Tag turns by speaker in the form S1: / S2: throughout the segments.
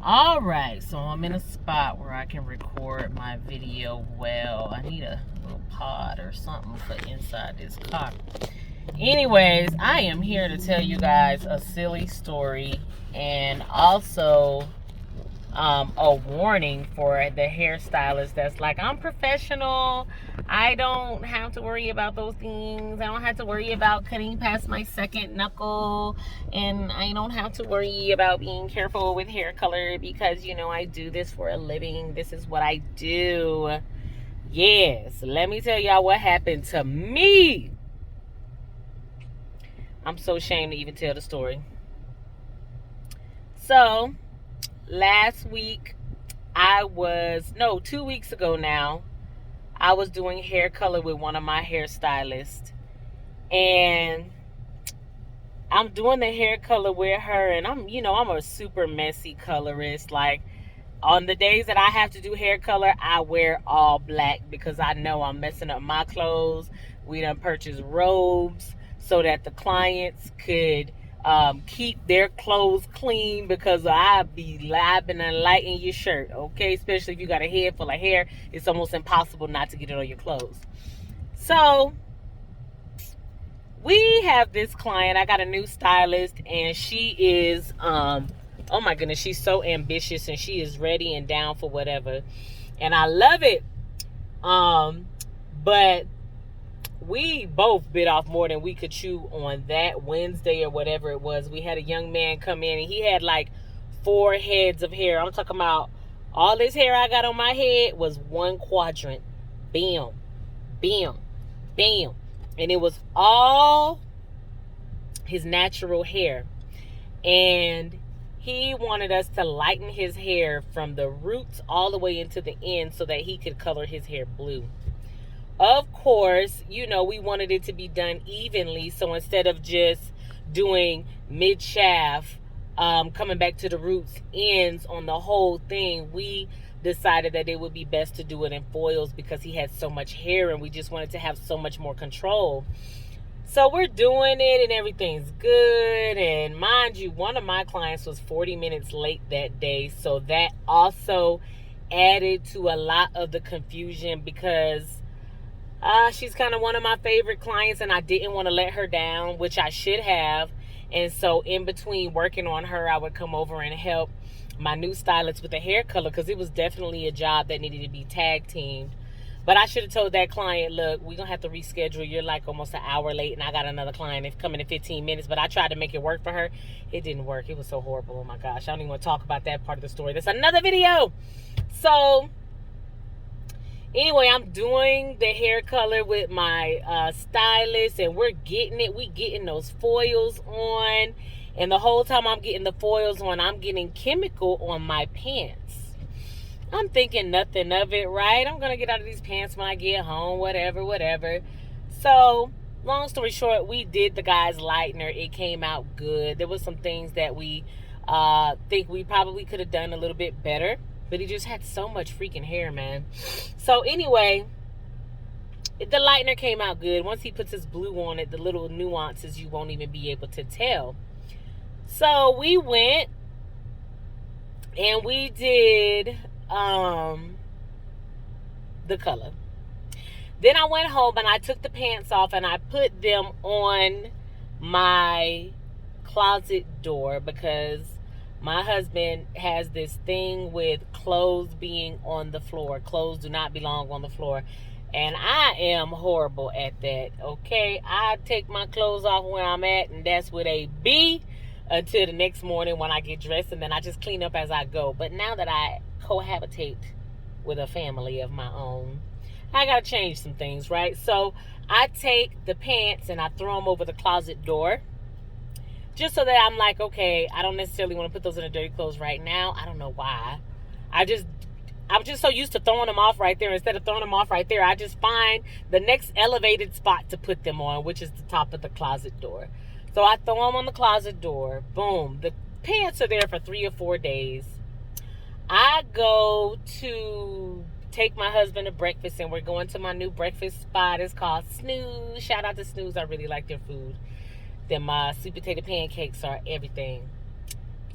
S1: Alright, so I'm in a spot where I can record my video well. I need a little pod or something for inside this car. Anyways, I am here to tell you guys a silly story and also a warning for the hairstylist that's like, I'm professional. I don't have to worry about those things. I don't have to worry about cutting past my second knuckle. And I don't have to worry about being careful with hair color because, you know, I do this for a living. This is what I do. Yes, let me tell y'all what happened to me. I'm so ashamed to even tell the story. So, last week, 2 weeks ago now, I was doing hair color with one of my hairstylists. And I'm doing the hair color with her, and I'm a super messy colorist. Like, on the days that I have to do hair color, I wear all black because I know I'm messing up my clothes. We done purchased robes so that the clients could keep their clothes clean because I've been lighting your shirt, okay? Especially if you got a head full of hair, it's almost impossible not to get it on your clothes. So we have this client. I got a new stylist, and she is oh my goodness, she's so ambitious, and she is ready and down for whatever, and I love it. But we both bit off more than we could chew on that Wednesday or whatever it was. We had a young man come in, and he had like 4 heads of hair. I'm talking about all this hair I got on my head was one quadrant. Bam, bam, bam. And it was all his natural hair. And he wanted us to lighten his hair from the roots all the way into the end so that he could color his hair blue. Of course, we wanted it to be done evenly. So instead of just doing mid-shaft, coming back to the roots ends on the whole thing, we decided that it would be best to do it in foils because he had so much hair and we just wanted to have so much more control. So we're doing it and everything's good. And mind you, one of my clients was 40 minutes late that day. So that also added to a lot of the confusion because she's kind of one of my favorite clients, and I didn't want to let her down, which I should have. And so in between working on her, I would come over and help my new stylist with the hair color because it was definitely a job that needed to be tag teamed. But I should have told that client, look, we're going to have to reschedule. You're like almost an hour late, and I got another client coming in 15 minutes. But I tried to make it work for her. It didn't work. It was so horrible. Oh, my gosh. I don't even want to talk about that part of the story. That's another video. So anyway, I'm doing the hair color with my stylist, and we're getting it. We getting those foils on. And the whole time I'm getting the foils on, I'm getting chemical on my pants. I'm thinking nothing of it, right? I'm going to get out of these pants when I get home, whatever. So, long story short, we did the guy's lightener. It came out good. There was some things that we think we probably could have done a little bit better. But he just had so much freaking hair, man. So, anyway, the lightener came out good. Once he puts his blue on it, the little nuances you won't even be able to tell. So, we went and we did the color. Then I went home and I took the pants off and I put them on my closet door because my husband has this thing with clothes being on the floor. Clothes do not belong on the floor. And I am horrible at that, okay? I take my clothes off where I'm at, and that's where they be until the next morning when I get dressed, and then I just clean up as I go. But now that I cohabitate with a family of my own, I got to change some things, right? So I take the pants and I throw them over the closet door just so that I'm like, okay, I don't necessarily want to put those in the dirty clothes right now. I don't know why. I'm just so used to throwing them off right there. Instead of throwing them off right there, I just find the next elevated spot to put them on, which is the top of the closet door. So I throw them on the closet door. Boom. The pants are there for 3 or 4 days. I go to take my husband to breakfast, and we're going to my new breakfast spot. It's called Snooze. Shout out to Snooze. I really like their food. Then my sweet potato pancakes are everything.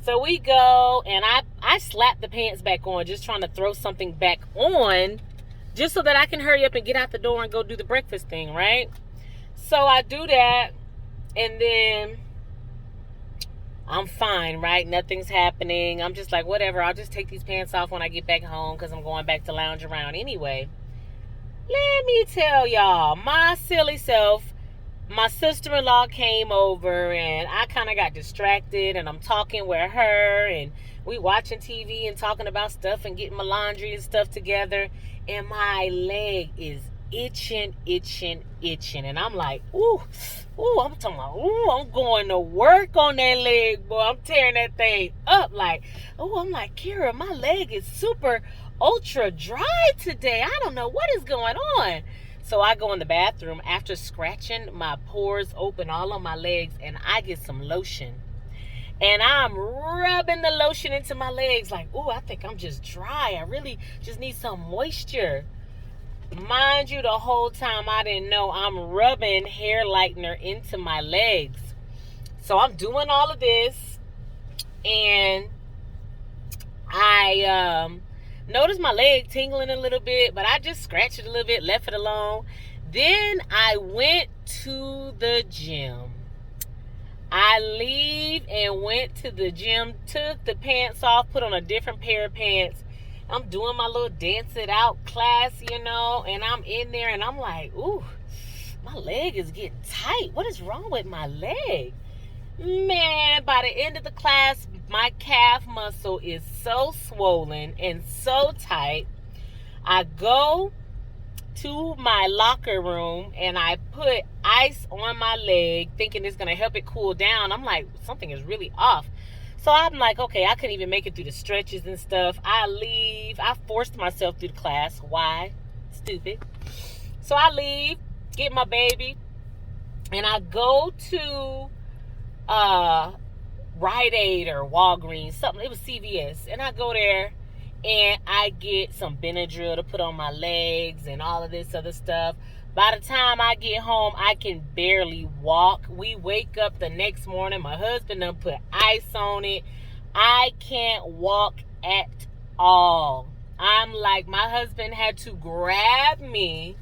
S1: So we go, and I I slapped the pants back on, just trying to throw something back on, just so that I can hurry up and get out the door and go do the breakfast thing, right? So I do that, and then I'm fine, right? Nothing's happening. I'm just like, whatever, I'll just take these pants off when I get back home because I'm going back to lounge around anyway. Let me tell y'all, my silly self, my sister-in-law came over and I kind of got distracted, and I'm talking with her and we watching TV and talking about stuff and getting my laundry and stuff together, and my leg is itching. And I'm like, I'm talking about, I'm going to work on that leg, boy. I'm tearing that thing up. Like, I'm like, Kira, my leg is super ultra dry today. I don't know what is going on. So I go in the bathroom after scratching my pores open all on my legs, and I get some lotion. And I'm rubbing the lotion into my legs like, I think I'm just dry. I really just need some moisture. Mind you, the whole time I didn't know I'm rubbing hair lightener into my legs. So I'm doing all of this, and I noticed my leg tingling a little bit, but I just scratched it a little bit, left it alone. Then I went to the gym. I leave and went to the gym, took the pants off, put on a different pair of pants. I'm doing my little dance it out class, and I'm in there and I'm like, my leg is getting tight. What is wrong with my leg? Man, by the end of the class, my calf muscle is so swollen and so tight. I go to my locker room and I put ice on my leg thinking it's going to help it cool down. I'm like, something is really off. So I'm like, okay, I couldn't even make it through the stretches and stuff. I leave. I forced myself through the class. Why? Stupid. So I leave, get my baby, and I go to Rite Aid or Walgreens, something. It was CVS. And I go there and I get some Benadryl to put on my legs and all of this other stuff. By the time I get home, I can barely walk. We wake up the next morning. My husband done put ice on it. I can't walk at all. I'm like, my husband had to grab me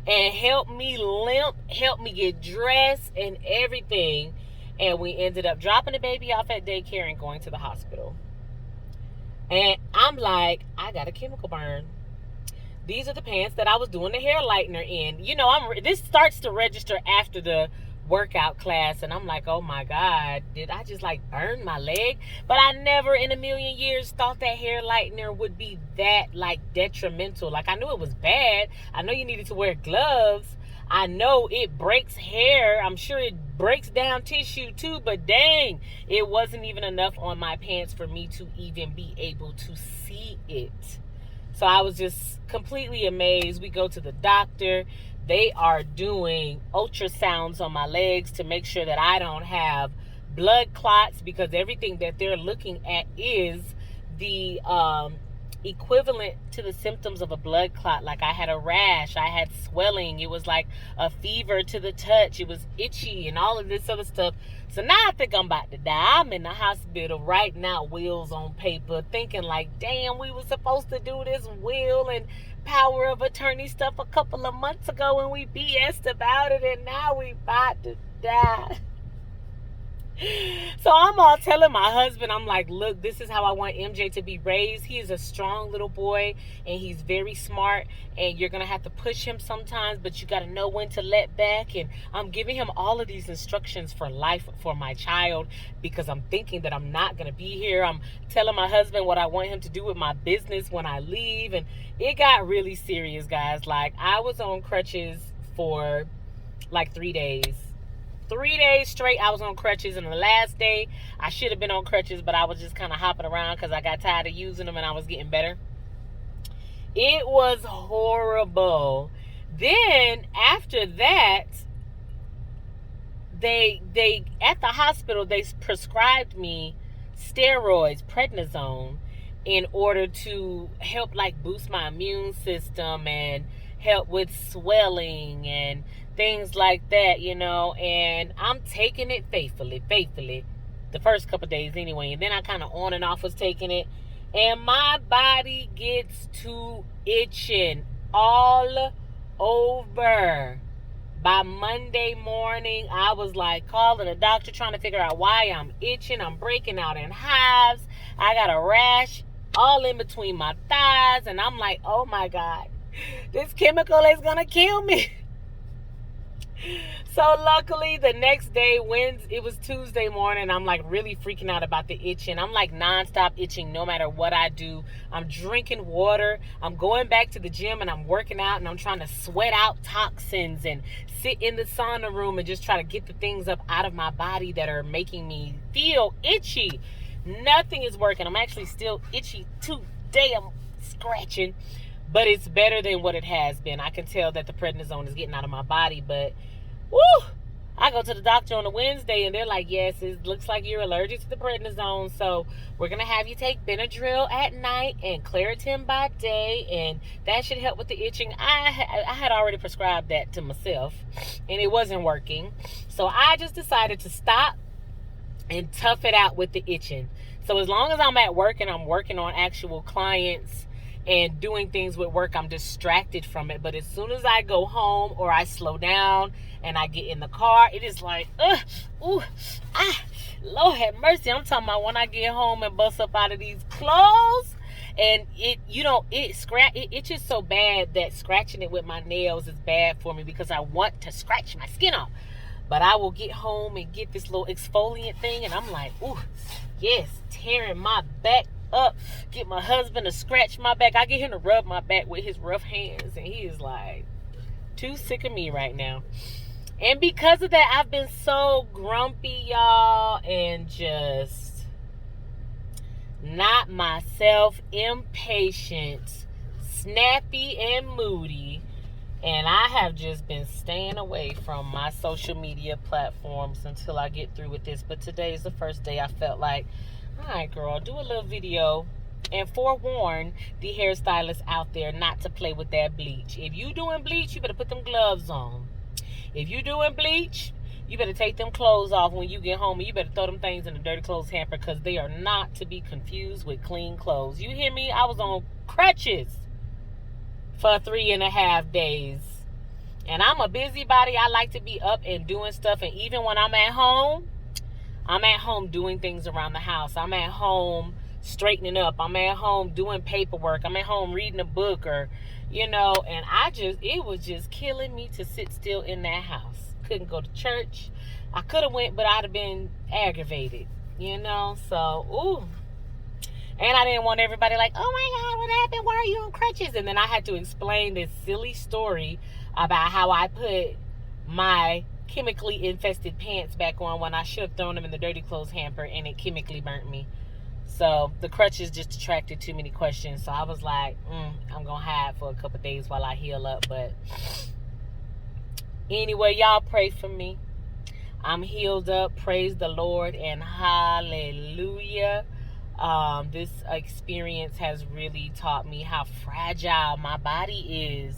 S1: and help me limp, help me get dressed and everything. And we ended up dropping the baby off at daycare and going to the hospital. And I'm like, I got a chemical burn. These are the pants that I was doing the hair lightener in. This starts to register after the workout class. And I'm like, oh my God, did I just burn my leg? But I never in a million years thought that hair lightener would be that detrimental. I knew it was bad. I know you needed to wear gloves. I know it breaks hair. I'm sure it breaks down tissue too, but dang, it wasn't even enough on my pants for me to even be able to see it. So I was just completely amazed. We go to the doctor. They are doing ultrasounds on my legs to make sure that I don't have blood clots, because everything that they're looking at is the equivalent to the symptoms of a blood clot. Like I had a rash, I had swelling, it was like a fever to the touch, it was itchy and all of this other stuff. So now I think I'm about to die. I'm in the hospital writing out wills on paper, thinking damn, we were supposed to do this will and power of attorney stuff a couple of months ago and we BS'd about it, and now we about to die. So I'm all telling my husband, I'm like, look, this is how I want MJ to be raised. He is a strong little boy and he's very smart, and you're going to have to push him sometimes, but you got to know when to let back. And I'm giving him all of these instructions for life for my child, because I'm thinking that I'm not going to be here. I'm telling my husband what I want him to do with my business when I leave. And it got really serious, guys. I was on crutches for 3 days. 3 days straight I was on crutches, and the last day I should have been on crutches, but I was just kind of hopping around because I got tired of using them and I was getting better. It was horrible. Then after that, they at the hospital, they prescribed me steroids, prednisone, in order to help boost my immune system and help with swelling and things like that, and I'm taking it faithfully, the first couple of days anyway, and then I kind of on and off was taking it, and my body gets to itching all over. By Monday morning, I was like calling the doctor, trying to figure out why I'm itching. I'm breaking out in hives. I got a rash all in between my thighs, and I'm like, oh my God, this chemical is gonna kill me. So luckily the next day, it was Tuesday morning, I'm like really freaking out about the itching. I'm like nonstop itching no matter what I do. I'm drinking water. I'm going back to the gym and I'm working out and I'm trying to sweat out toxins and sit in the sauna room and just try to get the things up out of my body that are making me feel itchy. Nothing is working. I'm actually still itchy today. I'm scratching, but it's better than what it has been. I can tell that the prednisone is getting out of my body, but woo! I go to the doctor on a Wednesday and they're like, yes, it looks like you're allergic to the prednisone, so we're going to have you take Benadryl at night and Claritin by day, and that should help with the itching. I had already prescribed that to myself and it wasn't working, so I just decided to stop and tough it out with the itching. So as long as I'm at work and I'm working on actual clients and doing things with work, I'm distracted from it. But as soon as I go home or I slow down and I get in the car, it is like, Lord have mercy. I'm talking about when I get home and bust up out of these clothes, and it itches so bad that scratching it with my nails is bad for me because I want to scratch my skin off. But I will get home and get this little exfoliant thing, and I'm like, ooh, yes, tearing my back up. Get my husband to scratch my back. I get him to rub my back with his rough hands, and he is like too sick of me right now. And because of that, I've been so grumpy, y'all, and just not myself, impatient, snappy, and moody. And I have just been staying away from my social media platforms until I get through with this. But today is the first day I felt like, all right, girl, do a little video and forewarn the hairstylists out there not to play with that bleach. If you doing bleach, you better put them gloves on. If you doing bleach, you better take them clothes off when you get home, and you better throw them things in the dirty clothes hamper, because they are not to be confused with clean clothes. You hear me? I was on crutches for 3.5 days. And I'm a busybody. I like to be up and doing stuff. And even when I'm at home doing things around the house. I'm at home straightening up. I'm at home doing paperwork. I'm at home reading a book, or, and it was just killing me to sit still in that house. Couldn't go to church. I could have went, but I'd have been aggravated, so, ooh. And I didn't want everybody like, oh my God, what happened? Why are you on crutches? And then I had to explain this silly story about how I put my chemically infested pants back on when I should have thrown them in the dirty clothes hamper, and it chemically burnt me. So the crutches just attracted too many questions. So I was like, I'm going to hide for a couple of days while I heal up. But anyway, y'all pray for me. I'm healed up. Praise the Lord and hallelujah. This experience has really taught me how fragile my body is,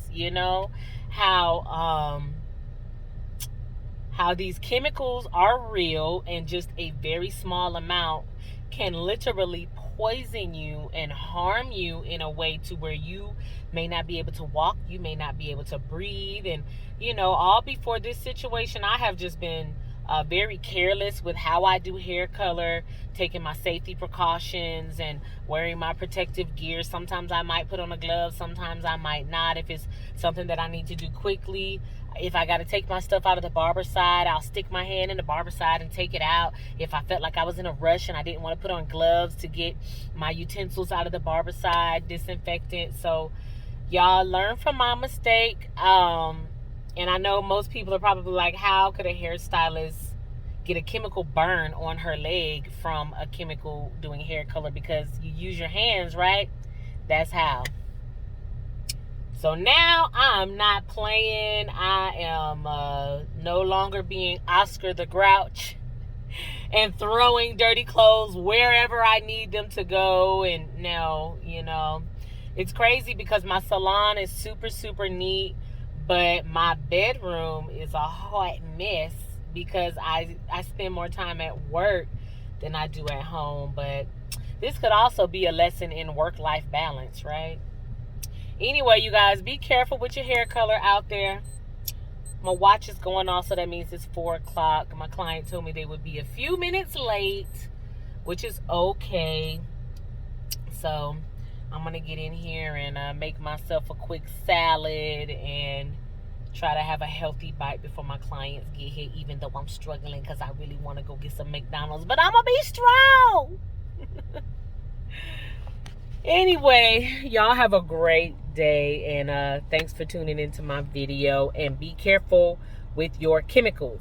S1: how these chemicals are real, and just a very small amount can literally poison you and harm you in a way to where you may not be able to walk, you may not be able to breathe. And all before this situation, I have just been very careless with how I do hair color, taking my safety precautions and wearing my protective gear. Sometimes I might put on a glove, sometimes I might not. If it's something that I need to do quickly, if I got to take my stuff out of the barber side, I'll stick my hand in the barber side and take it out. If I felt like I was in a rush and I didn't want to put on gloves to get my utensils out of the barber side, disinfectant. So y'all, learn from my mistake. And I know most people are probably like, how could a hairstylist get a chemical burn on her leg from a chemical doing hair color? Because you use your hands, right? That's how. So now I'm not playing. I am no longer being Oscar the Grouch and throwing dirty clothes wherever I need them to go. And no, it's crazy because my salon is super, super neat, but my bedroom is a hot mess because I spend more time at work than I do at home. But this could also be a lesson in work-life balance, right? Anyway, you guys, be careful with your hair color out there. My watch is going off, so that means it's 4 o'clock. My client told me they would be a few minutes late, which is okay. So I'm going to get in here and make myself a quick salad and try to have a healthy bite before my clients get here, even though I'm struggling because I really want to go get some McDonald's. But I'm going to be strong. Anyway, y'all have a great day, and thanks for tuning into my video, and be careful with your chemicals.